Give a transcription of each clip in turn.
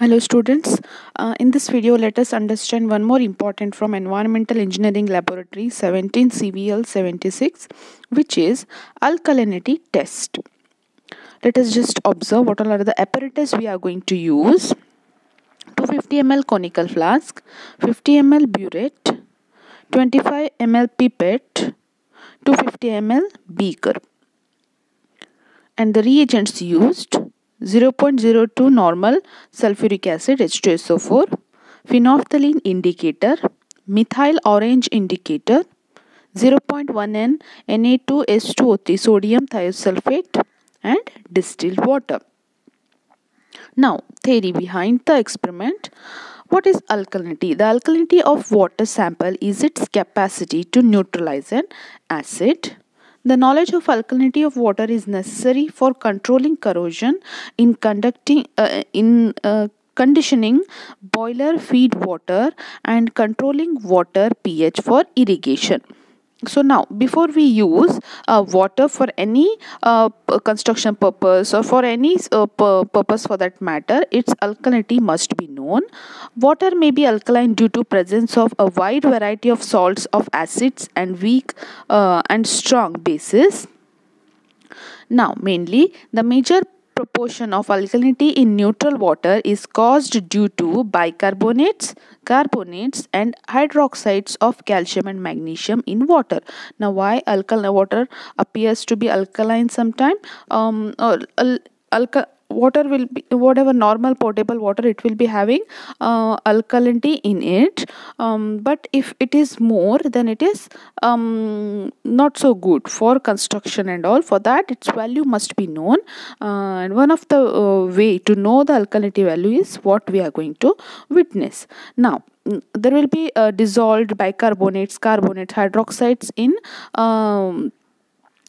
Hello students, in this video let us understand one more important from Environmental Engineering Laboratory 17 CVL 76, which is alkalinity test. Let us just observe what all are the apparatus we are going to use. 250 ml conical flask, 50 ml burette, 25 ml pipette, 250 ml beaker, and the reagents used: 0.02 normal sulfuric acid H2SO4, phenolphthalein indicator, methyl orange indicator, 0.1 N Na2H2O3 sodium thiosulfate, and distilled water. Now, theory behind the experiment. What is alkalinity? The alkalinity of water sample is its capacity to neutralize an acid. The knowledge of alkalinity of water is necessary for controlling corrosion in conditioning boiler feed water and controlling water pH for irrigation. So now, before we use water for any construction purpose or for any purpose for that matter, its alkalinity must be known. Water may be alkaline due to presence of a wide variety of salts, of acids, and weak and strong bases. Now, mainly the major proportion of alkalinity in neutral water is caused due to bicarbonates, carbonates, and hydroxides of calcium and magnesium in water. Now, why alkaline water appears to be alkaline sometime? Water will be, whatever normal potable water, it will be having alkalinity in it, but if it is more, then it is not so good for construction and all. For that, its value must be known, and one of the way to know the alkalinity value is what we are going to witness now. There will be dissolved bicarbonates, carbonates, hydroxides in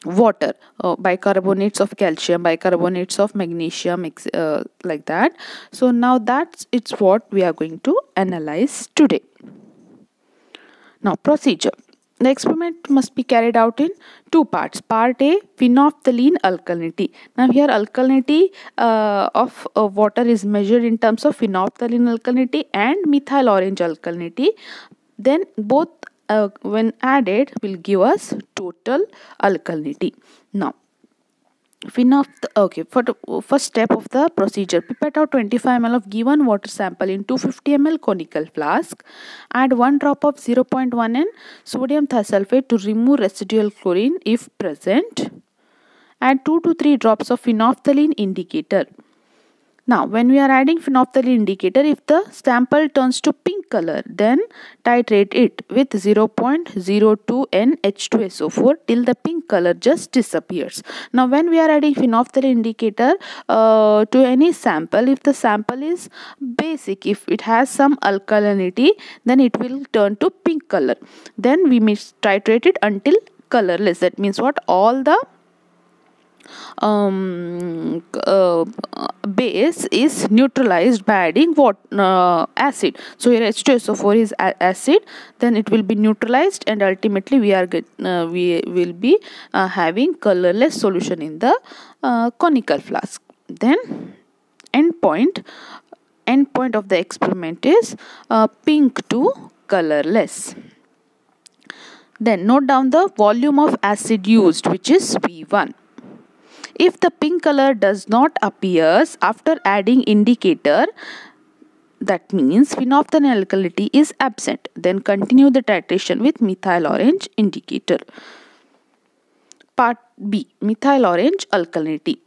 water, bicarbonates of calcium, bicarbonates of magnesium, like that. So now it's what we are going to analyze today. Now, procedure. The experiment must be carried out in two parts. Part A, phenolphthalein alkalinity. Now here alkalinity of water is measured in terms of phenolphthalein alkalinity and methyl orange alkalinity. Then both when added will give us total alkalinity. Now, for the first step of the procedure, pipette out 25 ml of given water sample in 250 ml conical flask. Add 1 drop of 0.1 N sodium thiosulfate to remove residual chlorine if present. Add 2 to 3 drops of phenolphthalein indicator. Now, when we are adding phenolphthalein indicator, if the sample turns to pink color, then titrate it with 0.02 N H2SO4 till the pink color just disappears. Now, when we are adding phenolphthalein indicator to any sample, if the sample is basic, if it has some alkalinity, then it will turn to pink color. Then we may titrate it until colorless. That means what? All the base is neutralized by adding acid. So here H2SO4 is acid, then it will be neutralized, and ultimately we will be having colorless solution in the conical flask. Then endpoint of the experiment is pink to colorless. Then note down the volume of acid used, which is V1. If the pink color does not appear after adding indicator, that means phenolphthalein alkalinity is absent. Then continue the titration with methyl orange indicator. Part B, methyl orange alkalinity.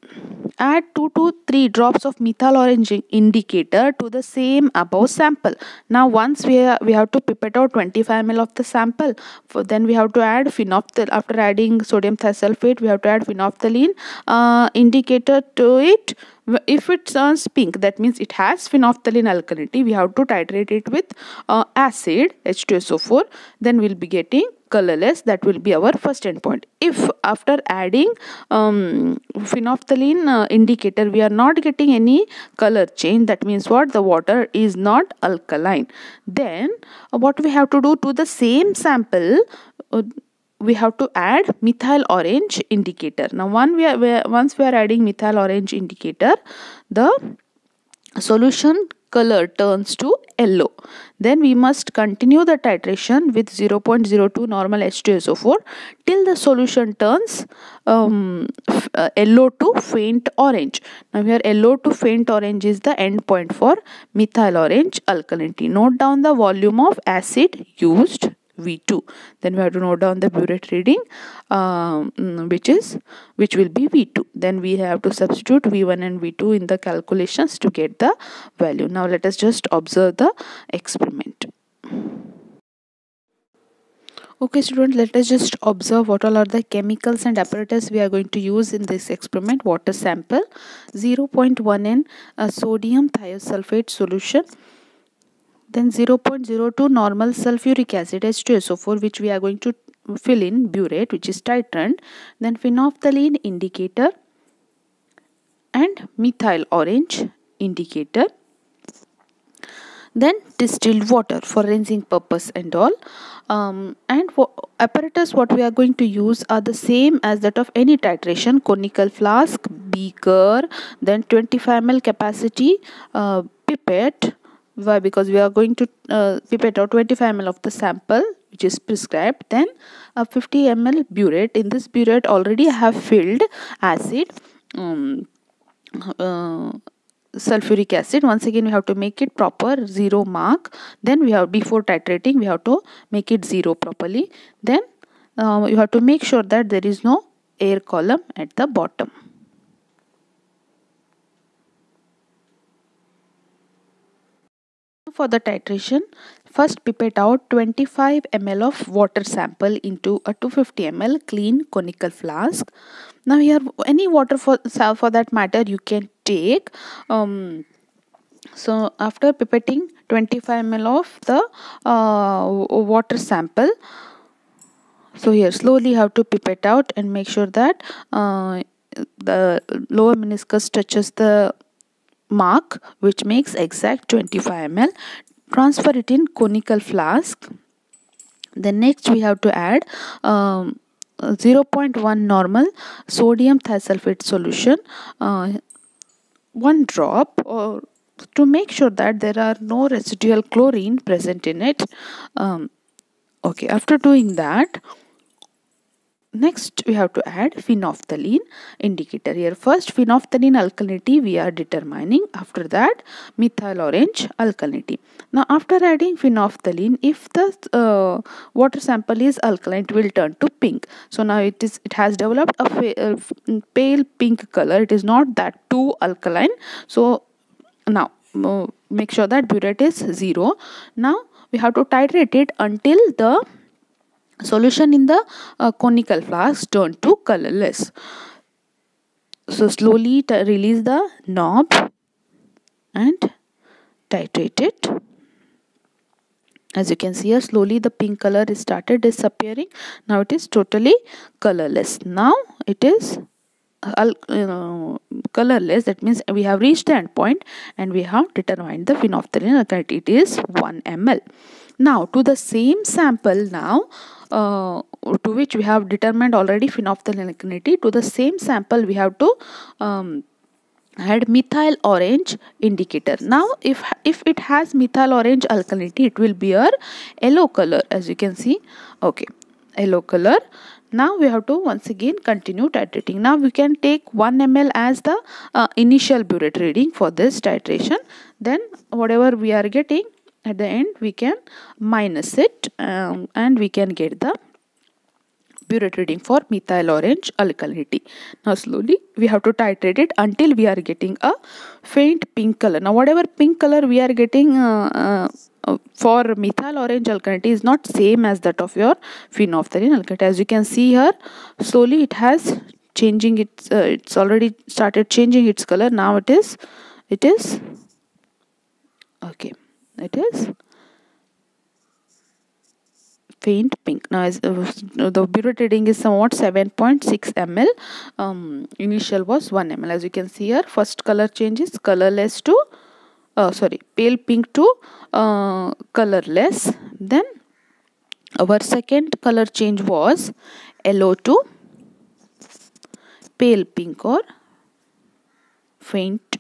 Add 2 to 3 drops of methyl orange indicator to the same above sample. Now once we have to pipette out 25 ml of the sample. Then we have to add phenolphthalein. After adding sodium thiosulfate, we have to add phenolphthalein indicator to it. If it turns pink, that means it has phenolphthalein alkalinity. We have to titrate it with acid H2SO4. Then we'll be getting colorless. That will be our first endpoint. If after adding phenolphthalein indicator we are not getting any color change, that means what? The water is not alkaline. Then what we have to do to the same sample, we have to add methyl orange indicator. Now once we are adding methyl orange indicator, the solution color turns to yellow, then we must continue the titration with 0.02 normal H2SO4 till the solution turns yellow to faint orange. Now here yellow to faint orange is the end point for methyl orange alkalinity. Note down the volume of acid used, V2. Then we have to note down the burette reading, which will be V2. Then we have to substitute V1 and V2 in the calculations to get the value. Now let us just observe the experiment. Okay students, let us just observe what all are the chemicals and apparatus we are going to use in this experiment. Water sample, 0.1 N sodium thiosulfate solution, then 0.02 normal sulfuric acid H2SO4, which we are going to fill in burette, which is titrant, then phenolphthalein indicator and methyl orange indicator, then distilled water for rinsing purpose and all. And for apparatus what we are going to use are the same as that of any titration: conical flask, beaker, then 25 ml capacity pipette. Why? Because we are going to pipette out 25 ml of the sample which is prescribed. Then 50 ml burette. In this burette already I have filled acid, sulfuric acid. Once again we have to make it proper 0 mark. Then we have, before titrating, we have to make it 0 properly. Then you have to make sure that there is no air column at the bottom. For the titration, first pipette out 25 ml of water sample into a 250 ml clean conical flask. Now here any water for that matter you can take. So after pipetting 25 ml of the water sample, so here slowly you have to pipette out and make sure that the lower meniscus touches the mark, which makes exact 25 ml. Transfer it in conical flask. Then next we have to add 0.1 normal sodium thiosulfate solution, 1 drop, or to make sure that there are no residual chlorine present in it. Okay, after doing that, next we have to add phenolphthalein indicator. Here first phenolphthalein alkalinity we are determining, after that methyl orange alkalinity. Now after adding phenolphthalein, if the water sample is alkaline, it will turn to pink. So now it has developed a pale pink color. It is not that too alkaline. So now make sure that burette is 0. Now we have to titrate it until the solution in the conical flask turn to colorless. So slowly release the knob and titrate it. As you can see here, slowly the pink color is started disappearing. Now it is totally colorless. Now it is colorless. That means we have reached the end point and we have determined the phenolphthalein alkalinity. It is 1 ml. Now to the same sample now, to which we have determined already phenolphthalein alkalinity, to the same sample we have to add methyl orange indicator. Now if it has methyl orange alkalinity, it will be a yellow color, as you can see. Okay, yellow color. Now we have to once again continue titrating. Now we can take 1 ml as the initial burette reading for this titration. Then whatever we are getting at the end, we can minus it and we can get the burette reading for methyl orange alkalinity. Now slowly we have to titrate it until we are getting a faint pink color. Now whatever pink color we are getting for methyl orange alkalinity is not same as that of your phenolphthalein alkalinity. As you can see here, slowly it has changing its it's already started changing its color. Now it is okay, it is faint pink. Now as the burette reading is somewhat 7.6 ml. Initial was 1 ml. As you can see here, first color change is colorless to pale pink to colorless. Then our second color change was yellow to pale pink or faint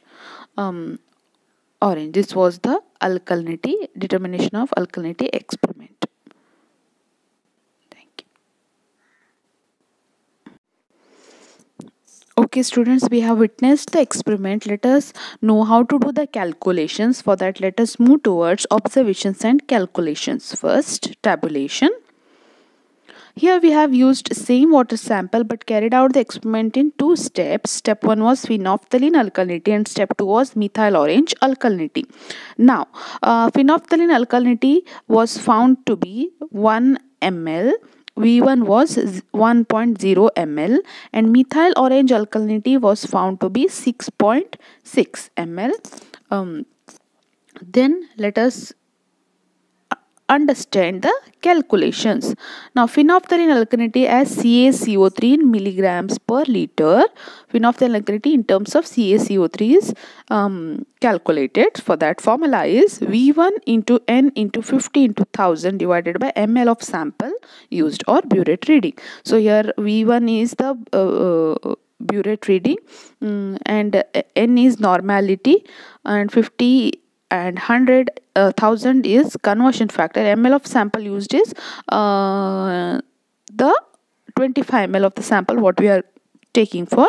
orange. This was the alkalinity, determination of alkalinity experiment. Thank you. Okay students, we have witnessed the experiment. Let us know how to do the calculations. For that, let us move towards observations and calculations. First, tabulation. Here we have used same water sample but carried out the experiment in two steps. Step 1 was phenolphthalein alkalinity and step 2 was methyl orange alkalinity. Now, phenolphthalein alkalinity was found to be 1 ml. V1 was 1.0 ml and methyl orange alkalinity was found to be 6.6 ml. Then let us understand the calculations. Now, phenolphthalein alkalinity as CaCO3 in milligrams per liter. Phenolphthalein alkalinity in terms of CaCO3 is calculated. For that, formula is V1 into N into 50 into 1000 divided by ml of sample used or burette reading. So here V1 is the burette reading and N is normality and 50 and 100,000 is conversion factor. Ml of sample used is the 25 ml of the sample what we are taking for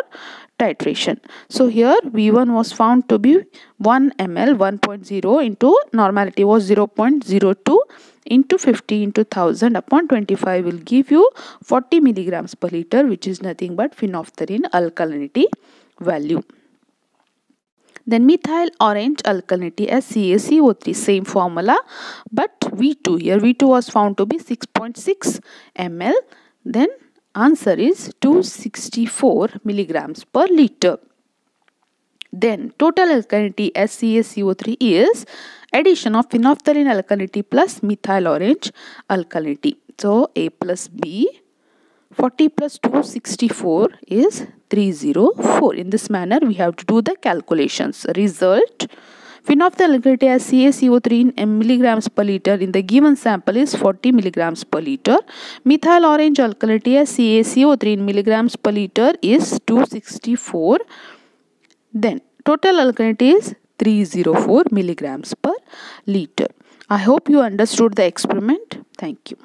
titration. So here V1 was found to be 1 ml. 1.0 into normality was 0.02 into 50 into 1000 upon 25 will give you 40 milligrams per liter, which is nothing but phenolphthalein alkalinity value. Then methyl orange alkalinity as CaCO3, same formula but V2. Here V2 was found to be 6.6 ml. Then answer is 264 milligrams per liter. Then total alkalinity as CaCO3 is addition of phenolphthalein alkalinity plus methyl orange alkalinity. So A plus B, 40 plus 264 is 304. In this manner, we have to do the calculations. Result: phenolphthalein alkalinity as CaCO3 in milligrams per liter in the given sample is 40 milligrams per liter. Methyl orange alkalinity as CaCO3 in milligrams per liter is 264. Then total alkalinity is 304 milligrams per liter. I hope you understood the experiment. Thank you.